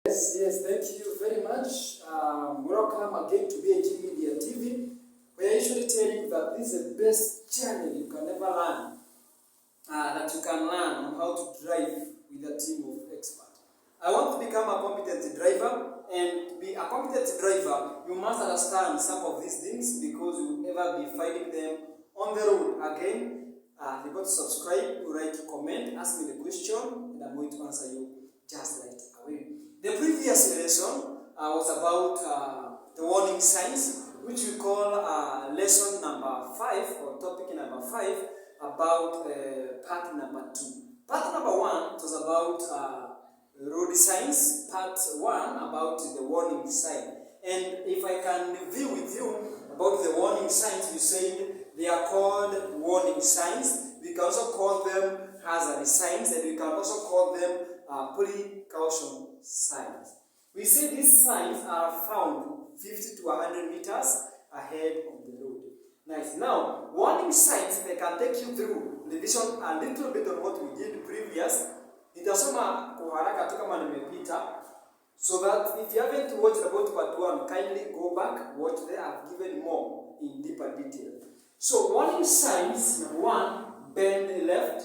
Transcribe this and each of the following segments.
Yes, thank you very much. Welcome again to B.I.G Media TV. We are usually telling you that this is the best channel you can ever learn, that you can learn on how to drive with a team of experts. I want to become a competent driver, and to be a competent driver, you must understand some of these things because you will never be finding them on the road. Again, you got to subscribe, write, comment, ask me the question, and I'm going to answer you just right away. The previous lesson was about the warning signs, which we call lesson number 5 or topic number 5 about part number 2. Part number 1 was about road signs, part 1 about the warning sign. And if I can review with you about the warning signs, you said they are called warning signs. We can also call them hazard signs, and we can also call them precaution signs. We say these signs are found 50 to 100 meters ahead of the road. Nice. Now, warning signs, they can take you through revision a little bit on what we did previous. Nitasoma kwa haraka tu kama nimepita, so that if you haven't watched about part 1, kindly go back, watch there. I've given more in deeper detail. So, warning signs, number 1, bend left,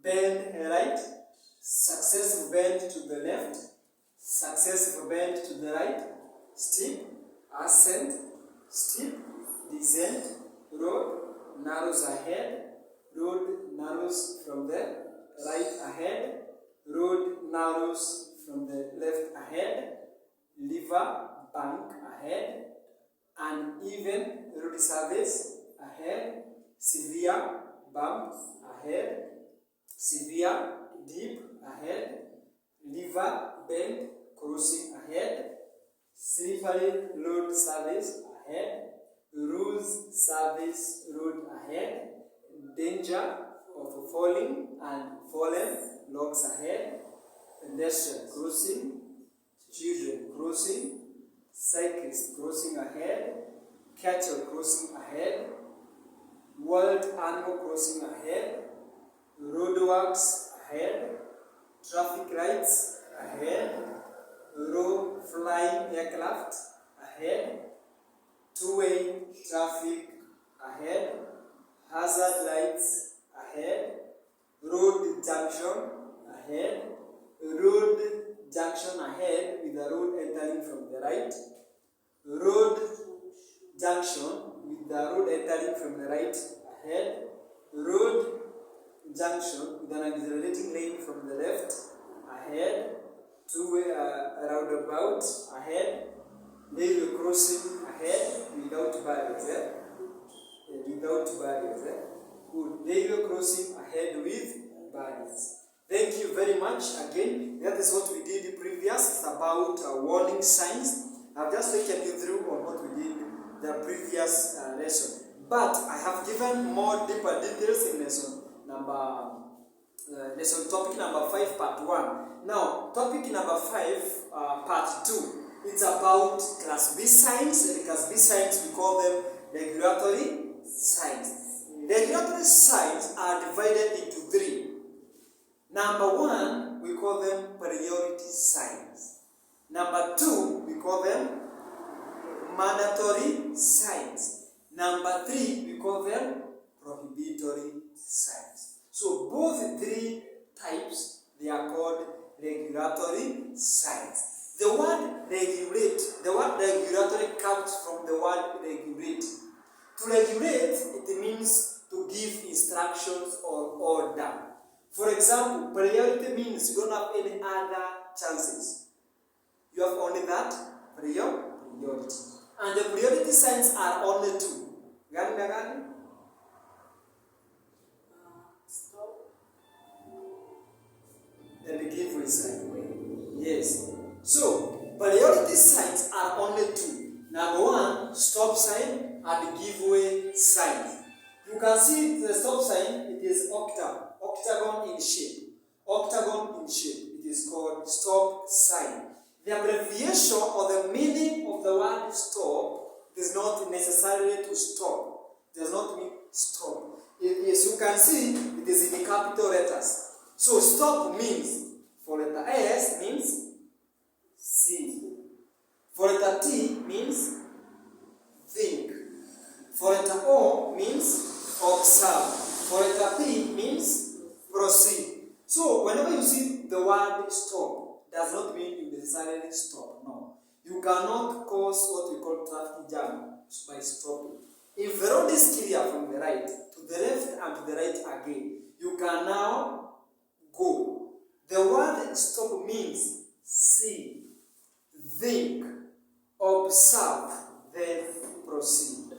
bend right, successive bend to the left, successive bend to the right, steep, ascent, steep, descent, road narrows ahead, road narrows from the right ahead, road narrows from the left ahead, lever bank ahead, uneven road surface ahead, severe bump ahead, severe dip ahead, lever bend crossing ahead, slippery road surface ahead, loose surface road ahead, danger of falling and fallen logs ahead, pedestrian crossing, children crossing, cyclist crossing ahead, cattle crossing ahead, wild animal crossing ahead, roadworks ahead, traffic lights ahead, low flying aircraft ahead, two-way traffic ahead, hazard lights ahead, road junction ahead with the road entering from the right, road junction with the road entering from the right ahead, road junction with an accelerating lane from the left ahead, two-way roundabout ahead, railway crossing ahead without barriers. Good. Railway crossing ahead with barriers. Thank you very much again. That is what we did previous. It's about warning signs. I've just taken you through on what we did the previous lesson. But I have given more deeper details in lesson topic number 5, part 1. Now, topic number 5, part 2. It's about class B signs. And class B signs, we call them regulatory signs. Regulatory signs are divided into 3. Number 1, we call them priority signs. Number 2, we call them mandatory signs. Number 3, we call them prohibitory signs. So both 3 types, they are called regulatory signs. The word regulatory comes from the word regulate. To regulate, it means to give instructions or order. For example, priority means you don't have any other chances. You have only that priority. And the priority signs are only 2. Gani? Stop. And give way sign. Yes. So, priority signs are only 2. Number 1, stop sign and give way sign. You can see the stop sign, it is octagon in shape. It is called stop sign. The abbreviation or the meaning of the word stop is not necessarily to stop. It does not mean stop. As you can see, it is in the capital letters. So stop means, for letter S, means necessarily stop. No. You cannot cause what we call traffic jam by stopping. If the road is clear from the right to the left and to the right again, you can now go. The word stop means see, think, observe, then proceed.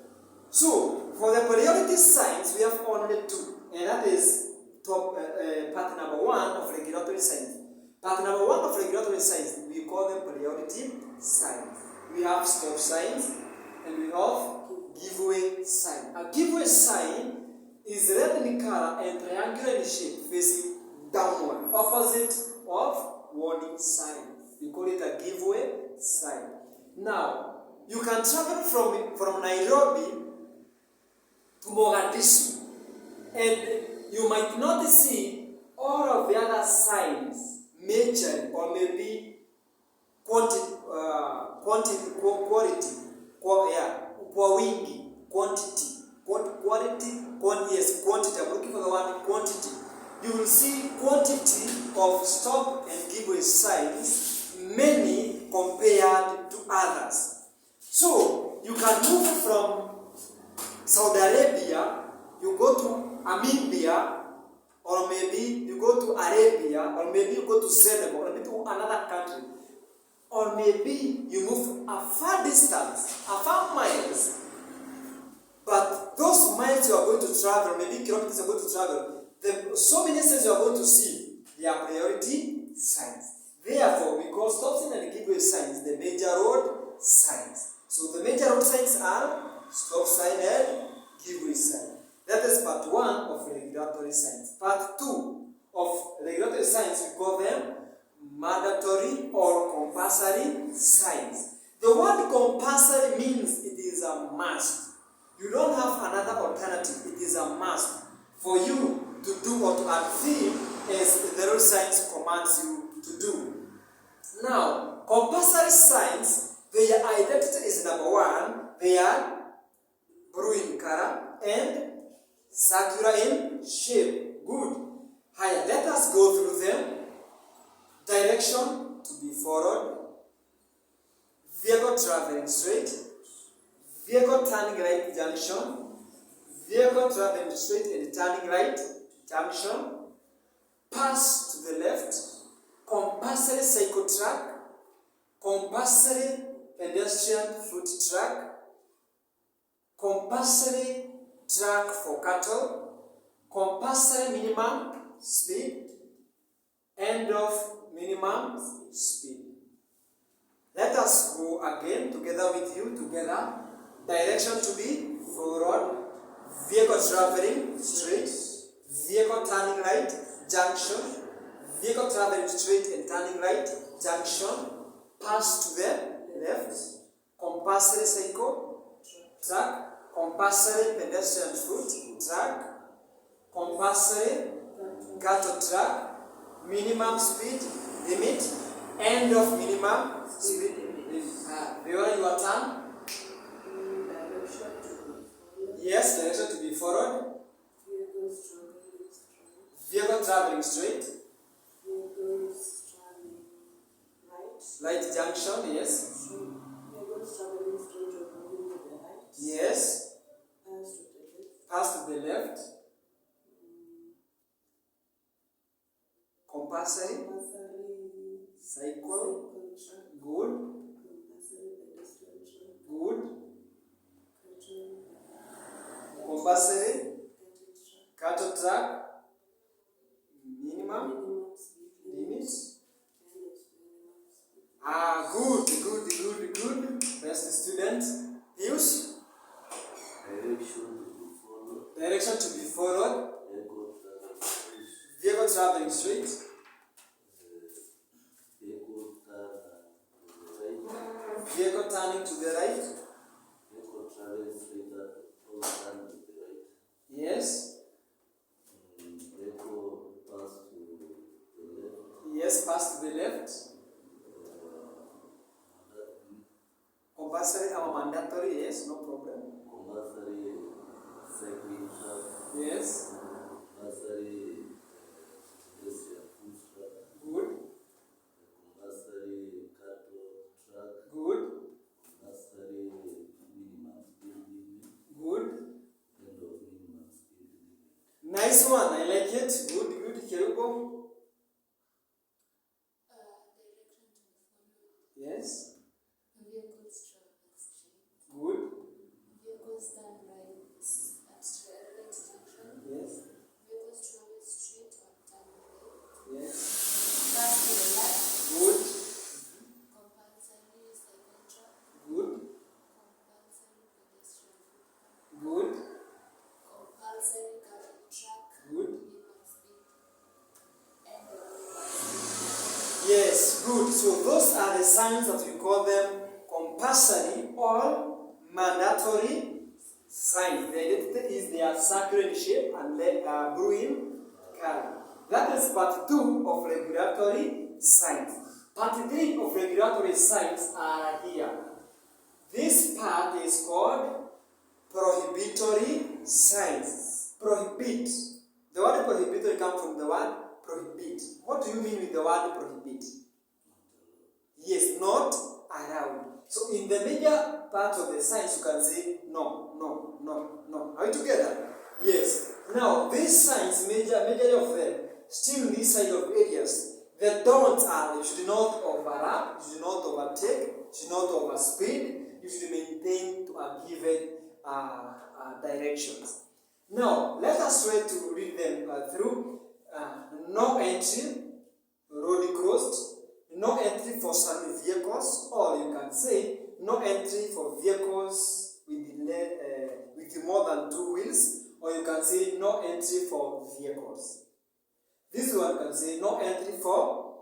So, for the priority signs, we have only two, and that is part number one of regulatory signs. Part number one of regulatory signs, we call them priority signs. We have stop signs, and we have giveaway sign. A giveaway sign is red in color and triangular in shape, facing downward, opposite of warning sign. We call it a giveaway sign. Now, you can travel from Nairobi to Mogadishu, and you might not see all of the other signs major or maybe quality, quantity. I'm looking for the word quantity. You will see quantity of stop and giveaway signs, many compared to others. So, you can move from Saudi Arabia, you go to Namibia, or maybe you go to Arabia, or maybe you go to Senegal, or maybe to another country. Or maybe you move a far distance, a far miles. But those miles you are going to travel, maybe kilometers you are going to travel, so many signs you are going to see, they are priority signs. Therefore, we call stop sign and giveaway signs the major road signs. So the major road signs are stop sign and giveaway sign. That is part one of regulatory signs. Part two of regulatory signs, we call them mandatory or compulsory signs. The word compulsory means it is a must. You don't have another alternative. It is a must for you to do or to adhere as the road signs commands you to do. Now, compulsory signs, their identity is number one, they are blue in color and circular in shape. Good. Higher, let us go through them. Direction to be followed. Vehicle traveling straight. Vehicle turning right junction. Vehicle traveling straight and turning right junction. Pass to the left. Compulsory cycle track. Compulsory pedestrian foot track. Compulsory track for cattle. Compulsory minimum speed. End of minimum speed. Let us go again together with you, together. Direction to be forward. Vehicle traveling straight. Vehicle turning right junction. Vehicle traveling straight and turning right junction. Pass to the left. Compulsory cycle track. Compulsory pedestrian foot track. Compulsory cattle track. Minimum speed limit. End of minimum speed limit. Viola, your turn. Yes, direction to be followed. Vehicle traveling straight. Vehicles traveling right. Light junction, yes. Vehicles traveling straight or moving to the right. Yes. Pass to the left. Compulsory. Cycle. Good. Good. Compulsory. Cattle track. Minimum limits. Good. Best student. Use. Direction to be followed. Vehicle traveling straight. Vehicle turning to the right. Vehicle traveling straight or turn to the right. Yes. Vehicle pass to the left. Yes, pass to the left. Compulsory or mandatory, yes, no problem. Compulsory cycling track. Yes. Compulsory pedestrian foot track. Good. Compulsory like it. Good. Kerubo. Yes. Vehicles travel straight. Good. Vehicles turn right at right junction. Yes. Vehicles travel straight or turn right. Yes. Pass to the left. Good. Compulsory cycle track. Good. Compulsory pedestrian footpath. Good. Compulsory car track. Good. Minimum speed. End of speed. Yes, good. So those are the signs that we call them compulsory or mandatory signs. The identity is they are circular in shape and they are blue in color. That is part 2 of regulatory signs. Part 3 of regulatory signs are here. This part is called prohibitory signs. Prohibit. The word prohibitory comes from the word prohibit. What do you mean with the word prohibit? Yes, not allowed. So in the major part of the signs you can say no. Are we together? Yes. Now these signs, majority of them, still in this side of areas, the don'ts are you should not overlap, you should not overtake, you should not overspeed, you should maintain to a given directions. Now let us try to read them through. No entry, road crossed, no entry for some vehicles, or you can say no entry for vehicles with more than 2 wheels, or you can say no entry for vehicles. This one can say no entry for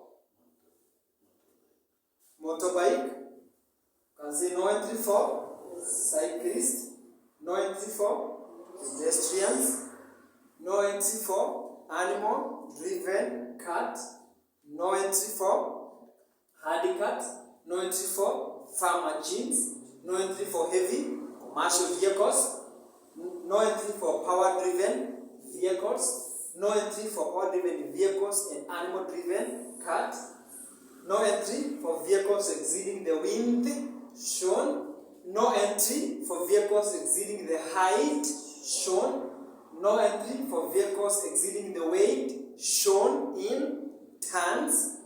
motorbike, can say no entry for cyclists, no entry for pedestrians, no entry for animal-driven cart, no entry for handicap, no entry for farm machines, no entry for heavy commercial vehicles, no entry for power-driven vehicles, no entry for power-driven vehicles and animal-driven cart, no entry for vehicles exceeding the width shown, no entry for vehicles exceeding the height shown, no entry for vehicles exceeding the weight shown in tons,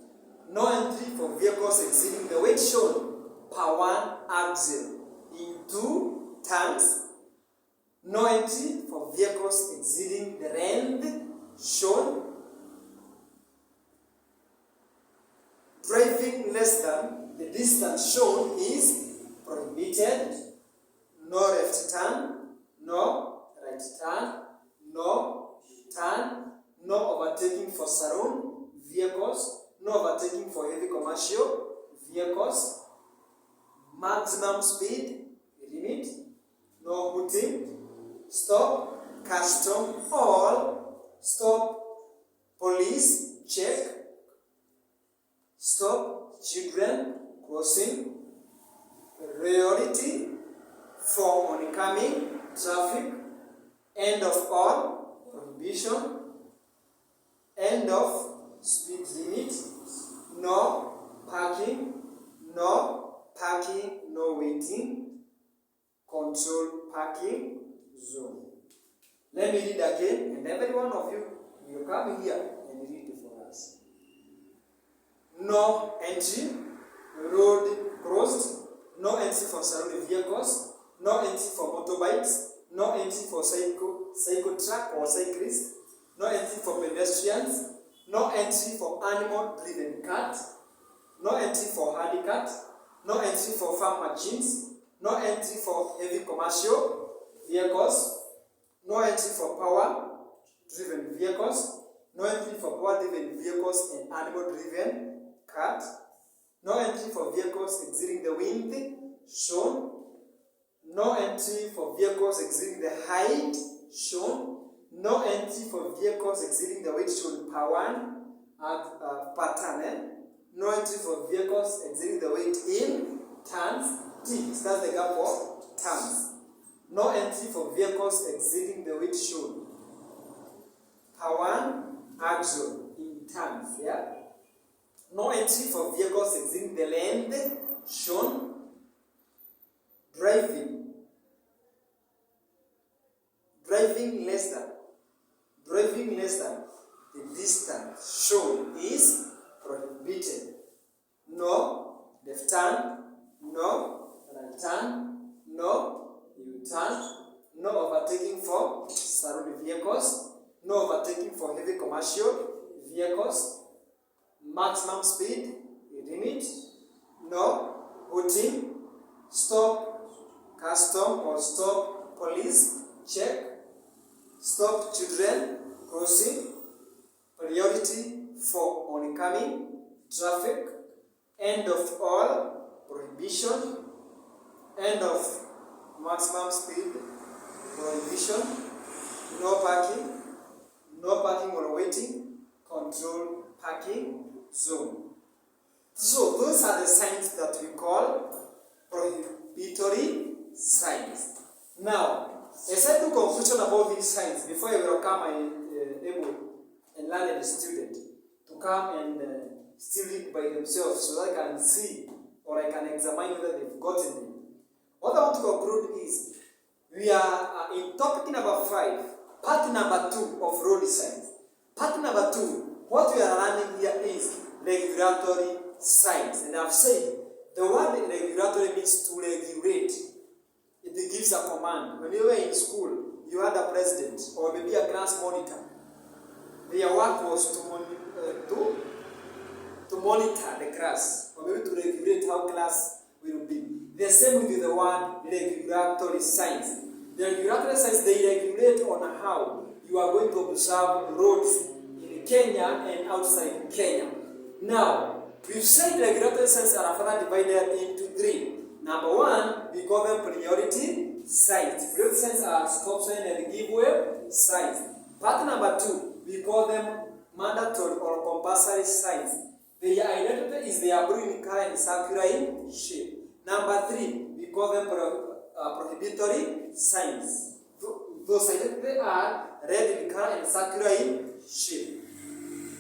no entry for vehicles exceeding the weight shown per one axle in 2 tons, no entry for vehicles exceeding the length shown, driving less than the distance shown is prohibited, no left turn, no right turn, no turn, no overtaking for saloon vehicles, no overtaking for heavy commercial vehicles, maximum speed limit, no hooting, stop custom or stop police check, stop children crossing, priority for oncoming traffic, end of all prohibition, end of speed limit, no parking, no waiting, control parking zone. Let me read again, and every one of you will come here and read for us. No entry, road crossed, no entry for surrounding vehicles, no entry for motorbikes, no entry for cycle track or cyclists, no entry for pedestrians, no entry for animal-driven cart, no entry for handicap, no entry for farm machines, no entry for heavy commercial vehicles, no entry for power-driven vehicles, no entry for power-driven vehicles and animal-driven cart, no entry for vehicles exceeding the width shown, no entry for vehicles exceeding the height shown, no entry for vehicles exceeding the weight shown per one pattern, no entry for vehicles exceeding the weight in tons, T stands the gap for tons, no entry for vehicles exceeding the weight shown per one axle in tons, yeah. No entry for vehicles exceeding the length shown, driving less than the distance shown is prohibited. No left turn, no right turn, no U-turn, no overtaking for surrounding vehicles, no overtaking for heavy commercial vehicles, maximum speed limit, no hooting, stop custom or stop police check, stop children crossing, priority for oncoming traffic, end of all prohibition, end of maximum speed prohibition, no parking or waiting, control parking zone. So those are the signs that we call prohibitory signs. Now, aside to conclusion about these signs, before I welcome my able and learned student to come and still read by themselves so that I can see or I can examine whether they've gotten them. What I want to conclude is we are in topic number 5, part number 2 of road signs. Part number 2, what we are learning here is regulatory signs. And I've said the word regulatory means to regulate. It gives a command. When you were in school, you had a president or maybe a class monitor. Their work was to monitor the class or maybe to regulate how class will be. The same with the word regulatory signs. The regulatory signs, they regulate on how you are going to observe roads in Kenya and outside Kenya. Now, we've said regulatory signs are further divided into 3. Number 1, we call them priority signs. Priority signs are stop sign and give way signs. Part number 2, we call them mandatory or compulsory signs. Their identity is they are blue in color and circular in shape. Number 3, we call them prohibitory signs. Those identity are red in color and circular in shape.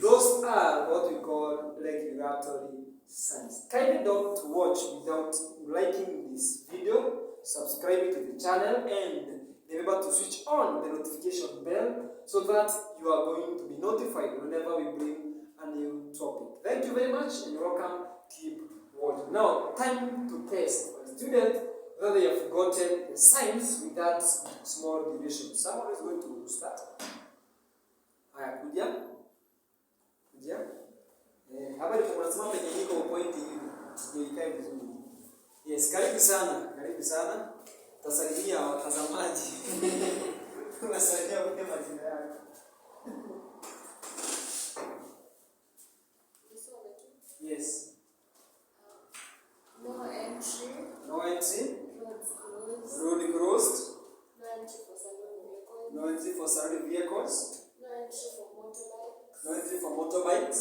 Those are what we call regulatory signs. Kindly don't watch without liking this video, subscribing to the channel, and remember to switch on the notification bell so that you are going to be notified whenever we bring a new topic. Thank you very much and welcome. Keep watching. Now, time to test my student whether they have gotten the signs with that small division. Someone is going to start. Haya, kuja. Hapa ndipo tunasema penye niko point hivi. Ndio ikae vizuri. Yes, karibu sana. Tasalimia watazamaji. Tunasalimia kwa majina yako. Yes. No entry. Road closed. No entry for surrounding vehicles. No entry for motorbikes. No entry for motorbikes.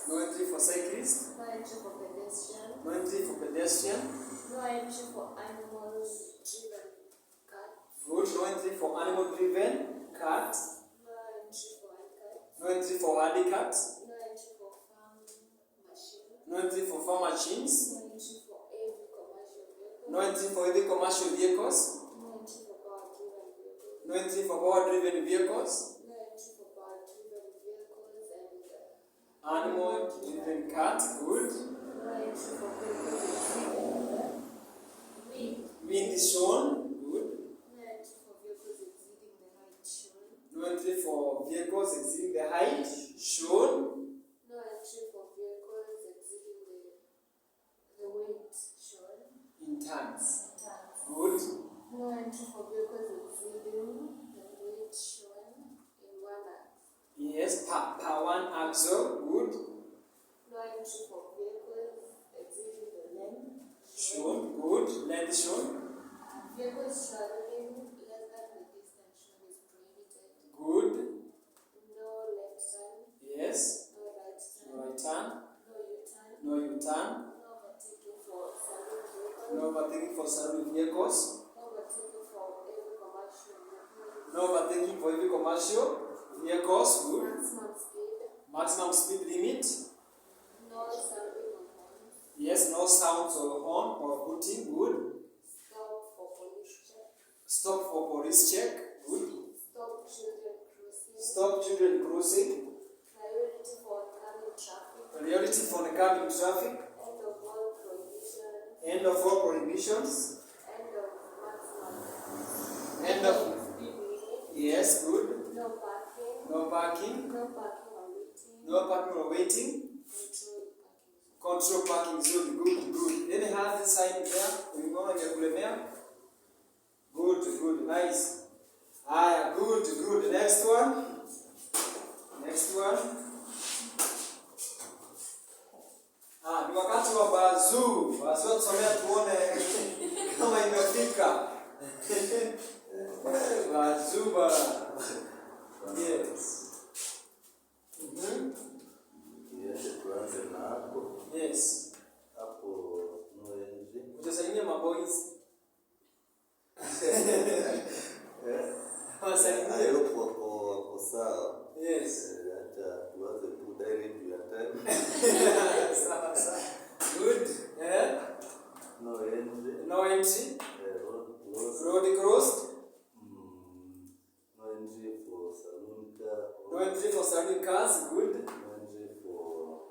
No entry for cyclists. No entry for pedestrian. No entry for pedestrian. No entry for animal-driven cars. Good. No entry for animal-driven cars. No entry for handicaps. No entry for handicaps. No entry for farm machines. No entry for heavy commercial vehicles. No entry for heavy commercial vehicles. No entry for power-driven vehicles. No entry for power-driven vehicles and Animal-driven cars. Good. no entry for vehicles exceeding Wind is shown. Good. No entry for vehicles exceeding the height shown. No entry for vehicles exceeding the height shown. No entry for vehicles exceeding the weight shown. In tons. Tons. Good. No entry for vehicles exceeding the weight shown in 1 axle. Yes, per one axle. Good. No entry for vehicles exceeding the length Shown. Good. Length shown. Vehicles traveling less than the distance shown is prohibited. Good. No left turn. Yes. No right turn. No right turn. No U-turn. No U-turn. No overtaking for surrounding vehicles. No overtaking for surrounding vehicles. No overtaking for heavy commercial vehicles. No overtaking for heavy commercial vehicles. Good. Maximum speed. Maximum speed limit. No sounding of horns. Yes, no sounds or horn or hooting. Good. Stop for police check. Stop for police check. Good. Stop children crossing. Stop children crossing. Priority for oncoming traffic. Priority for oncoming traffic. End of all prohibitions. End of all prohibitions. End of maximum. End of. Speed limit. Yes, good. No parking. No parking. No parking or waiting. No parking or waiting. Control parking. Control parking zone. Good, good. Any has the sign there? Umeona ingekulemea? Good, good, nice. Aya, good, good. Next one. Next one. Ni wakati wa bazoo. Bazoo tusomea tuone kama imefika. Bazoo bana. Yes. Tuanze na hapo. Yes. Hapo no energy. Utasalimia maboys. Wasalimie wako sawa. Yes. Hata tuanze tu direct ya time. Sawa sawa. Good. No energy. No entry. Road Road closed. crossed. No entry for saloon car. No entry for saloon cars. Good. No entry for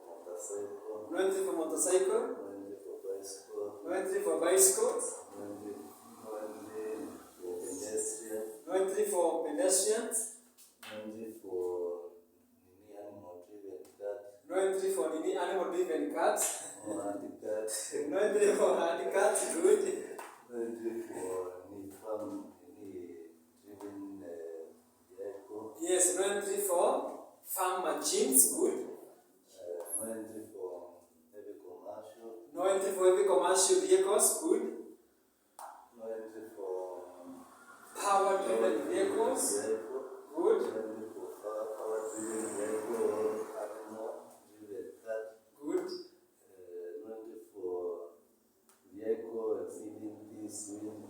motorcycle. No entry for motorcycle. No entry for bicycle. No entry for bicycles. No entry for pedestrian. No entry for pedestrians. No entry for animal driven car. No entry for any animal driven cars. No handicap. No entry for handicapped. Good. No entry for any farm driven vehicle. Yes, no entry for farm machines. Good. No entry for heavy commercial. No entry for heavy commercial vehicles. Good. No entry for Power driven vehicles. Good. No entry for power driven vehicle or animal driven car. Good. No entry for vehicle exceeding this wind.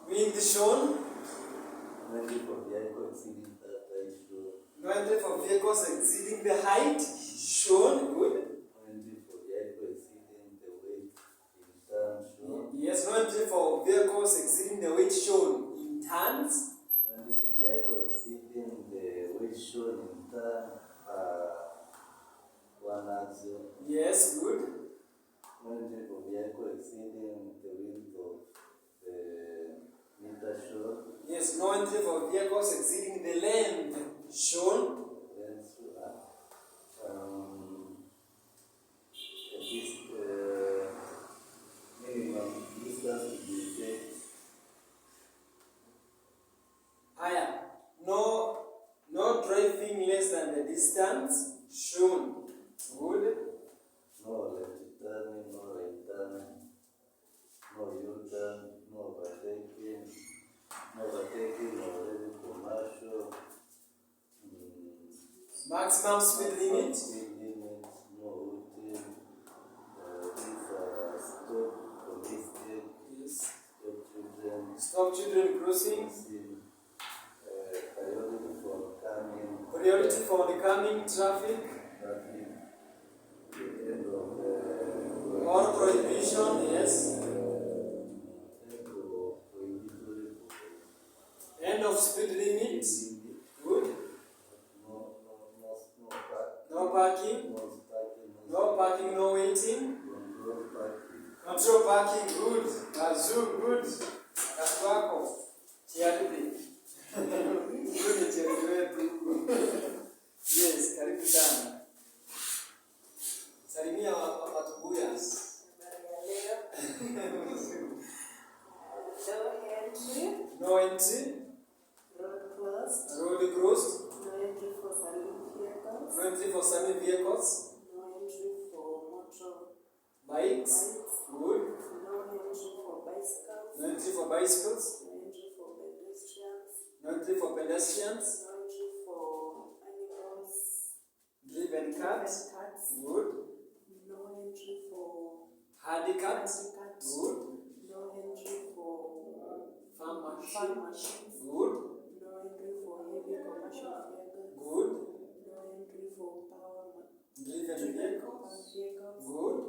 Wind shown. No entry for vehicle exceeding that height shown. No entry for vehicles exceeding the height shown. Good. No entry for vehicle exceeding the weight in tons shown. Yes, no entry for vehicles exceeding the weight shown in tons. No entry for vehicle exceeding the weight shown in ton one axle. Yes, good. No entry for vehicle exceeding the width of the meter shown. Yes, no entry for vehicles exceeding the length shown. Then this minimum distance to be taken. Higher. No driving less than the distance shown. Good. No left turning, no right turning, no U-turn, no overtaking, no heavy commercial. Maximum speed limit. Speed limit, no hooting. Stop for mistake. Yes. Stop children. Stop children crossing. Priority for coming. Priority for the coming traffic. Traffic. The end of All prohibition. Yes. Prohibitory. End of speed limit. Good. No No parking. No parking. No waiting. Control parking. Good. Bazoo. Good. Kaswako. Chiaribi. Good. Chiaribi. Yes. Karibu sana. Salimia watubuyas. No entry. Road closed. Road crossed. No entry for saloon vehicles. No entry for saloon vehicles. No entry for motor Bikes. Good. No entry for bicycles. No entry for bicycles. No entry for pedestrians. No entry for pedestrians. No entry for animals. Driven cars. Cats. Good. No entry for Handicapped. cats. Good. No entry for Farm farm machine. machines. Good. No entry for heavy commercial vehicles. Good. No entry for Driven vehicles. vehicles. Good.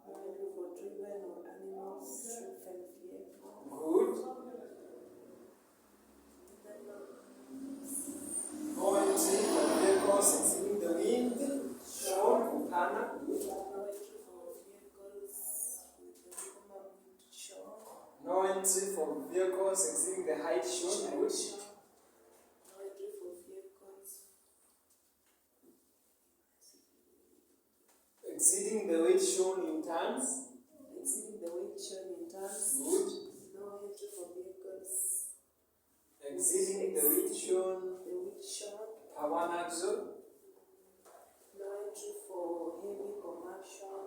No entry for driven or animals driven vehicles. Good. No entry for entry for vehicles exceeding the height shown. Good. No entry for vehicles. Exceeding the weight shown in tons. Exceeding the weight shown in tons. Good. No entry for vehicles. Exceeding the weight shown per one axle. No entry for heavy commercial.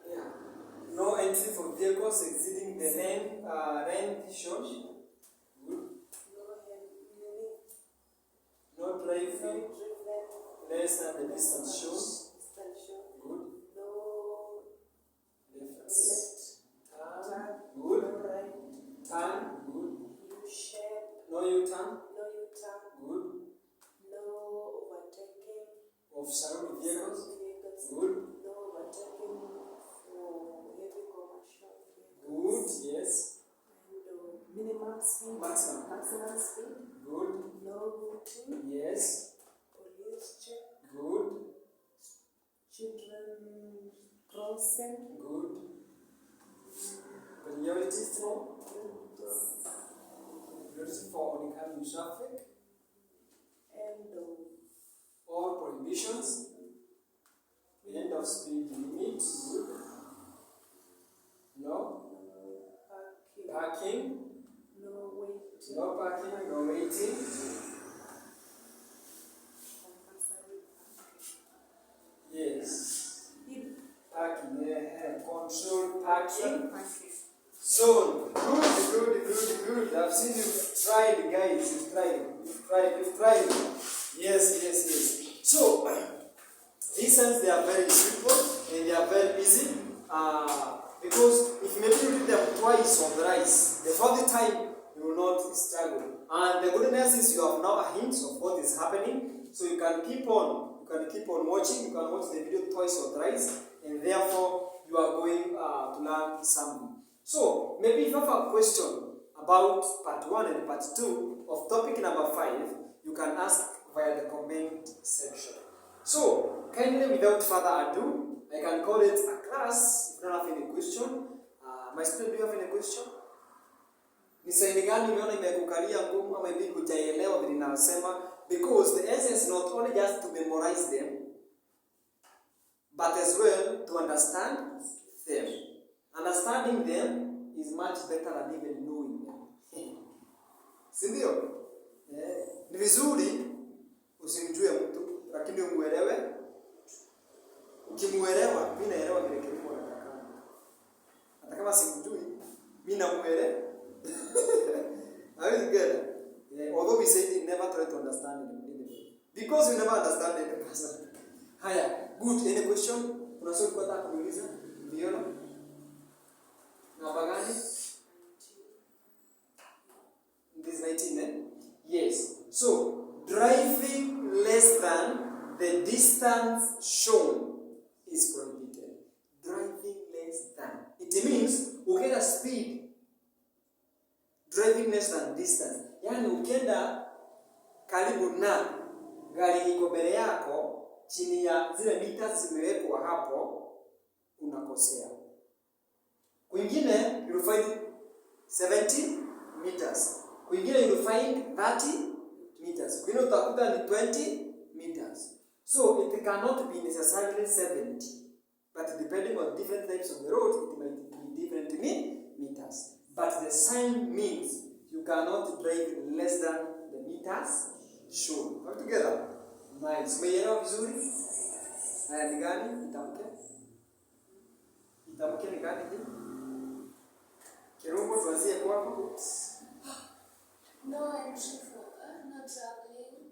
Yeah. No entry for vehicles exceeding the length shown. Good. No driving less than the distance shown. Good. No Left. turn. Good. No right. Turn. Good. U-shape. No U-turn. No U-turn. Good. No overtaking. Of surrounding vehicles. Vehicles. Good. No overtaking for heavy commercial vehicles. Good. Yes. And minimum speed. Maximum. Speed. Good. No routing. Yes. Police check. Good. Children crossing. Good. Priority for oncoming traffic And or prohibitions. End of speed limit. Good. No. parking. Parking. No waiting. No parking. No waiting. Compulsory parking. Yes. Hidden Parking. Yeah. Controlled parking. parking. Zone. Good. I've seen you tried, guys. You've tried. Yes. So, these signs, they are very simple and they are very easy. Because if maybe you read them twice or thrice, the fourth time you will not struggle. And the goodness is you have now a hint of what is happening, so you can keep on watching. You can watch the video twice or thrice, and therefore you are going to learn something. So maybe if you have a question about part 1 and part 2 of topic number 5, you can ask via the comment section. So kindly, without further ado, I can call it a class if you don't have any question. My student, do you have any question? Ni saini gani umeona imekukalia ngumu ama maybe hujaelewa vile ninasema? Because the essence is not only just to memorize them, but as well to understand them. Understanding them is much better than even knowing them. Si ndio? Ni vizuri usimjue mtu lakini umuelewe. Ukimuelewa, mimi naelewa vile kilimo nataka. Hata kama simjui, mimi namuelewa. Are you together? Although we say never try to understand it, because you never understand the person. Haya, good. Any question? Kuna swali kwa nataka kuuliza? Ndiona? Namba gani? This 19, eh? Yes. So, driving less than the distance shown is prohibited. Driving less than. It means ukienda speed, driving less than distance. Yani ukienda karibu na gari iko mbele yako chini ya zile mita zimewekwa hapo, unakosea. Kwingine you find 70 meters. Kwingine you find 30 meters. Kwingine utakuta ni 20 meters. So it cannot be necessarily 70. But depending on different types of the road, it might be different meters. But the sign means you cannot drive less than the meters shown. All together? Nice. Umeelewa vizuri? Haya ni gani? Itamke ni gani hii? Kirungu tuanzie kwako. No entry for no traveling.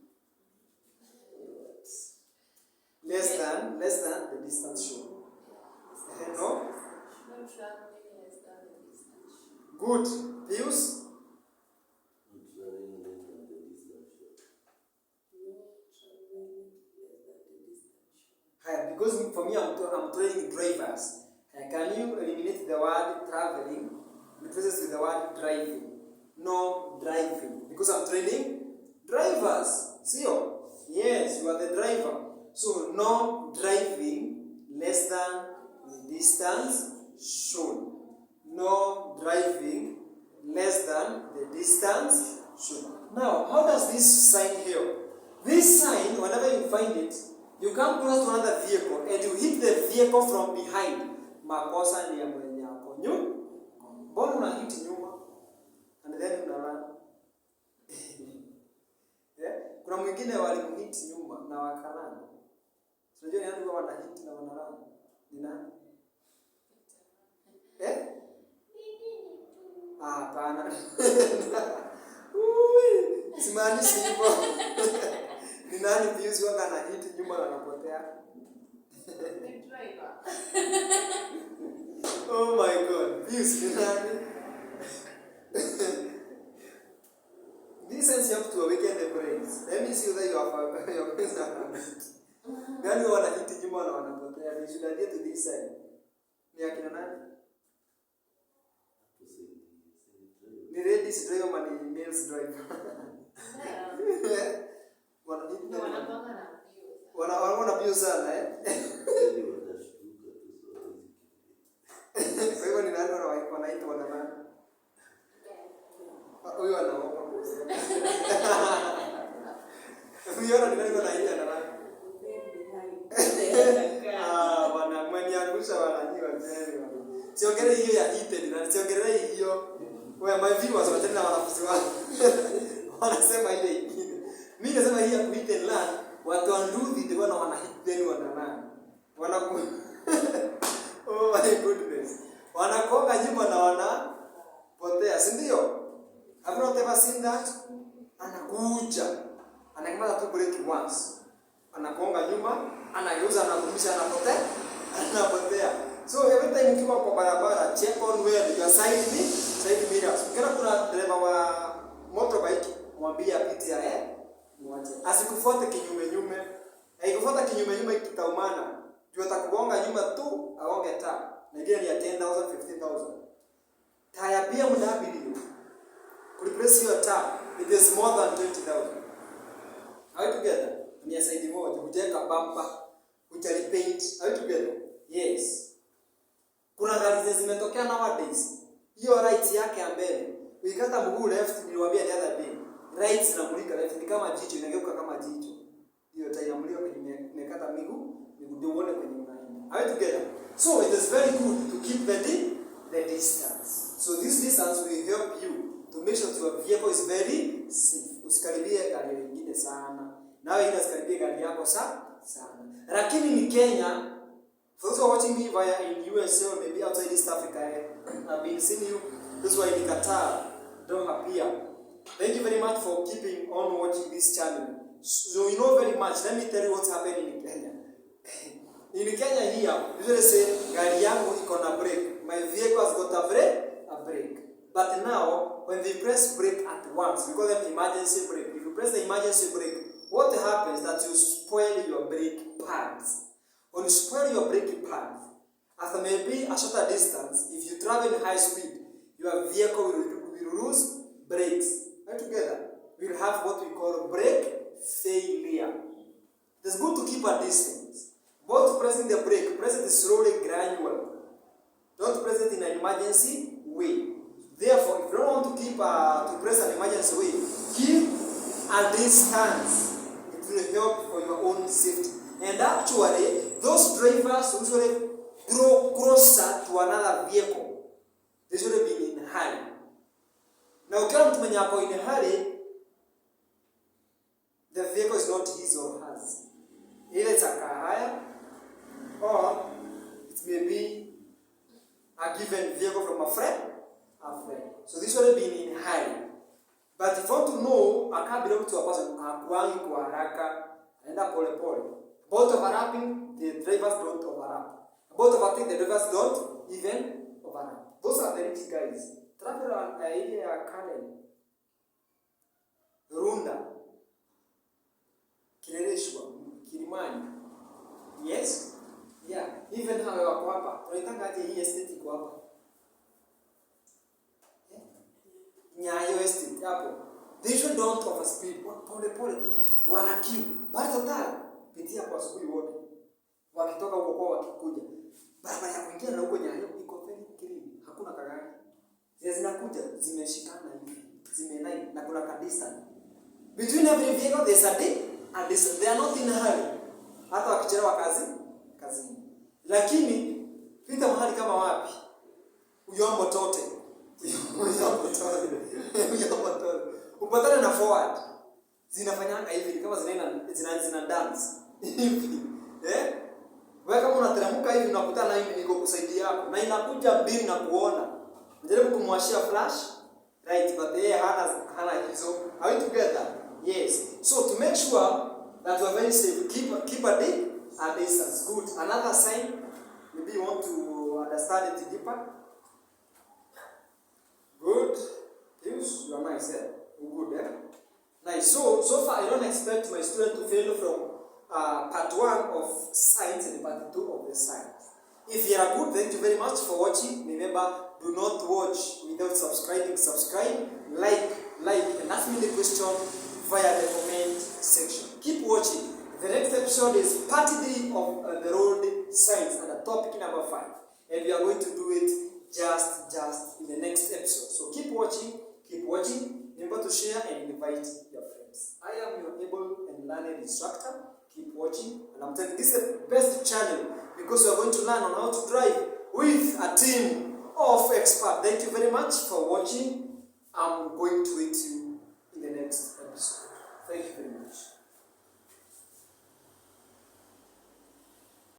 Less than the distance shown. No? No traveling less than the distance. Good. Pius? Because for me, I'm training drivers. Can you eliminate the word traveling, replace with the word driving? No driving. Because I'm training drivers. See you? Yes, you are the driver. So, no driving less than the distance shown. No driving distance shown. Now, how does this sign help? This sign, whenever you find it, you come close to another vehicle and you hit the vehicle from behind. Makosa ni ya mwenye hapo. Mbona una hit nyuma? And then unarun. Kuna mwingine walimhit nyuma na wakalala. Unajua ni watu ambao wanahit na wanalala. Ni nani? Hapana. Simaanishi hivyo. Ni nani views wanga na hit nyuma na anapotea? Driver. Oh my God. Views ni nani? This sense helps to awaken the brains. Let me see whether you have your brains are. Gani wana hit nyuma na wanapotea? They should adhere to this side. Ni akina nani? Ni ladies driver ama ni males driver? Wana bio sana Kwa hivyo ni nani wanaita nani? Huyo anaomba. Huyo ni nani wanaita nani? Wana mwaniangusha wananyiwa tena. Siongelee hiyo ya hit na siongelee hiyo. Wewe my viewers watenda wanafunzi wao. Wanasema ile ingine. Mimi nasema hii ya hit and learn, watu wanduthi ndio wana hit then wanalana. Oh my goodness. Wanakoga nyuma na wanapotea, si ndio? Have you not ever seen that? Anakuja. Anakamata tu break once. Anakonga nyuma, anageuza anakurudisha anapotea. So every time ukiwa kwa barabara, check on where your side mirrors. Ukiona kuna dereva wa motorbike, mwambie apite mwache. Asikufuate kinyume. Haikufuata kinyume kitaumana. Juu atakugonga nyuma tu, aonge taa. Nyingine ni ya 10,000, 15,000. Taya pia mnabili. Kureplace your taa, it is more than 20,000. Are we together? Ni ya side moja, hujaweka bumper, hujalipaint. Are we together? Yes. Kuna gari zimetokea nowadays. Hiyo right yake ya mbele. Ukikata mguu left, niliwaambia the other day. Right zinamulika left ni kama jicho, inageuka kama jicho. Hiyo taa inamulika kwenye imekata miguu ndio uone kwenye unaenda. Are we together? So it is very good to keep the distance. So this distance will help you to make sure that your vehicle is very safe. Usikaribie gari lingine sana. Nawe ila usikaribie gari yako sana. Lakini ni Kenya. For those who are watching me via in USA or maybe outside East Africa, I've been seeing you. This way in Qatar, don't appear. Thank you very much for keeping on watching this channel. So you know very much. Let me tell you what's happening in Kenya. In Kenya here, usually say, gari yangu iko na brake. My vehicle has got a brake. But now, when they press brake at once, we call them emergency brake. If you press the emergency brake, what happens is that you spoil your brake pads. When you spoil your braking pads, after maybe a shorter distance, if you travel in high speed, your vehicle will lose brakes. Right together, we will have what we call brake failure. It is good to keep a distance. Both pressing the brake, press it slowly, gradually. Don't press it in an emergency way. Therefore, if you don't want to keep to press an emergency way, keep a distance. It will help for your own safety. And actually, those drivers usually grow closer to another vehicle. They should be in a hurry. Now, ukiwa mtu mwenye ako in a hurry, the vehicle is not his or hers. Either it's a car hire, or it may be a given vehicle from a friend. So this should be in a hurry. But if you want to know, a car belongs to a person, akuangi kwa haraka, anaenda pole pole. Both overlapping, the drivers don't overlap. Both overtaking, the drivers don't even overlap. Those are the rich guys. Travel on area Karen, Runda, Kileleshwa, Kilimani. Yes? Yeah. Even how you are hapa. Tunaitanga aje hii estate iko hapa. Nyayo estate hapo. They should don't overspeed. Pole pole tu. Wana queue. Bado tata. Pitia kwa asubuhi wote. Wakitoka huko kwa wakikuja. Barabara ya kuingia na huko Nyayo iko very clean. Hakuna kagari. Zinakuja zimeshikana hivi. na kuna ka distance. Between every vehicle there's a distance. They are not in a hurry. Hata wakichelewa kazini. Lakini pita mahali kama wapi? Uyombo tote. Upatane na forward. Zinafanyanga hivi kama zina dance. Wewe kama unateremka hivi unakutana hivi niko kusaidia yako na inakuja mbili na kuona. Unajaribu kumwashia flash, right, but yeye hana hizo. Are we together? Yes. So to make sure that you are very safe, keep a distance. Good. Another sign, maybe you want to understand it deeper. Good. Yes, you are nice, eh? Good, eh? Nice. So far I don't expect my student to fail from part 1 of science and part 2 of the science. If you are good, thank you very much for watching. Remember, do not watch without subscribing. Subscribe, like, and ask me the question via the comment section. Keep watching. The next episode is part 3 of the road science and the topic number 5. And we are going to do it just in the next episode. So keep watching. Remember to share and invite your friends. I am your able and learned instructor. Keep watching, and I'm telling you, this is the best channel because we are going to learn on how to drive with a team of experts. Thank you very much for watching. I'm going to wait you